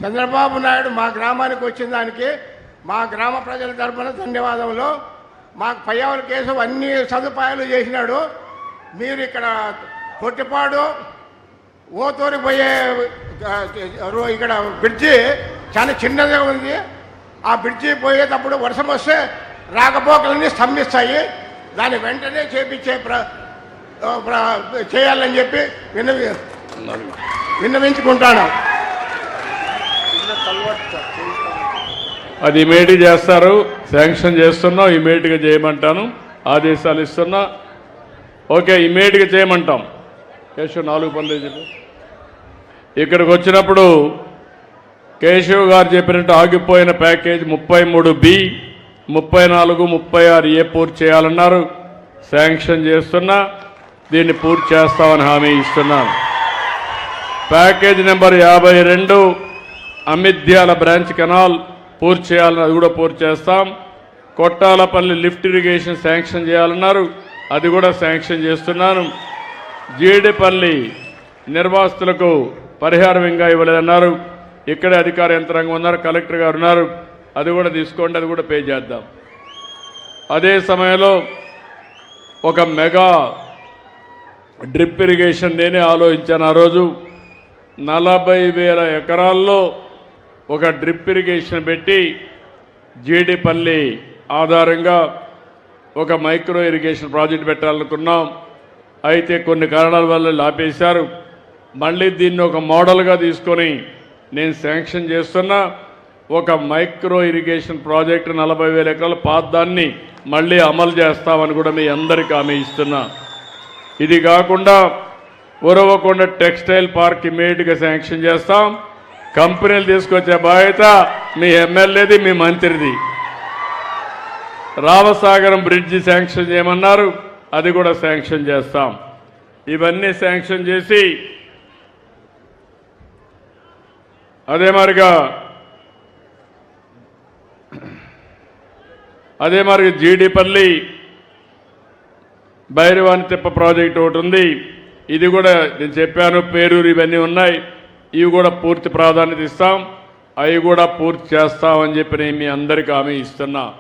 చంద్రబాబు నాయుడు మా గ్రామానికి వచ్చిన దానికి మా గ్రామ ప్రజల తరఫున ధన్యవాదములు. మాకు పయ్యావుల కేసు అన్ని సదుపాయాలు చేసినాడు. మీరు ఇక్కడ పొట్టిపాడు ఓతూరి పోయే ఇక్కడ బ్రిడ్జి చాలా చిన్నదిగా ఉంది. ఆ బ్రిడ్జి పోయేటప్పుడు వర్షం వస్తే రాకపోకలన్నీ స్తంభిస్తాయి. దాన్ని వెంటనే చేయాలని చెప్పి విన్నవించుకుంటాను. అది ఇమీడియట్ చేస్తారు. శాంక్షన్ చేస్తున్నాం, ఇమీడియట్గా చేయమంటాను, ఆదేశాలు ఇస్తున్నా. ఓకే, ఇమీడియట్గా చేయమంటాం. కేశవ్ 4 పనులు చెప్పు. ఇక్కడికి వచ్చినప్పుడు కేశవ్ గారు చెప్పినట్టు ఆగిపోయిన ప్యాకేజ్ 33B, 34, 36A పూర్తి చేయాలన్నారు. శాంక్షన్ చేస్తున్నా, దీన్ని పూర్తి చేస్తామని హామీ ఇస్తున్నాను. ప్యాకేజ్ నెంబర్ 52 అమిద్యాల బ్రాంచ్ కెనాల్ పూర్తి చేయాలని, అది కూడా పూర్తి చేస్తాం. కొట్టాలపల్లి లిఫ్ట్ ఇరిగేషన్ శాంక్షన్ చేయాలన్నారు, అది కూడా శాంక్షన్ చేస్తున్నాను. జీడిపల్లి నిర్వాసితులకు పరిహారం ఇంకా ఇవ్వలేదన్నారు. ఇక్కడే అధికార యంత్రాంగం ఉన్నారు, కలెక్టర్ గారు ఉన్నారు, అది కూడా తీసుకోండి, అది కూడా పే చేద్దాం. అదే సమయంలో ఒక మెగా డ్రిప్ ఇరిగేషన్ నేనే ఆలోచించాను. ఆ రోజు 40,000 ఎకరాల్లో ఒక డ్రిప్ ఇరిగేషన్ పెట్టి జీడిపల్లి ఆధారంగా ఒక మైక్రో ఇరిగేషన్ ప్రాజెక్ట్ పెట్టాలనుకున్నాం. అయితే కొన్ని కారణాల వల్ల ఆపేశారు. మళ్ళీ దీన్ని ఒక మోడల్గా తీసుకొని నేను శాంక్షన్ చేస్తున్నా. ఒక మైక్రో ఇరిగేషన్ ప్రాజెక్టు 40,000 ఎకరాల పాదాన్ని మళ్ళీ అమలు చేస్తామని కూడా మీ అందరికీ హామీ ఇస్తున్నా. ఇది కాకుండా ఉరవకొండ టెక్స్టైల్ పార్క్ ఇమీడియట్గా శాంక్షన్ చేస్తాం. కంపెనీలు తీసుకొచ్చే బాధ్యత మీ ఎమ్మెల్యేది, మీ మంత్రిది. రామసాగరం బ్రిడ్జి శాంక్షన్ చేయమన్నారు, అది కూడా శాంక్షన్ చేస్తాం. ఇవన్నీ శాంక్షన్ చేసి అదే మరిగా జీడిపల్లి భైరవాని తిప్ప ప్రాజెక్ట్ ఒకటి ఉంది, ఇది కూడా నేను చెప్పాను. పేరూరు ఇవన్నీ ఉన్నాయి, ఇవి కూడా పూర్తి ప్రాధాన్యత ఇస్తాం, అవి కూడా పూర్తి చేస్తామని చెప్పి నేను మీ అందరికీ హామీ ఇస్తున్నా.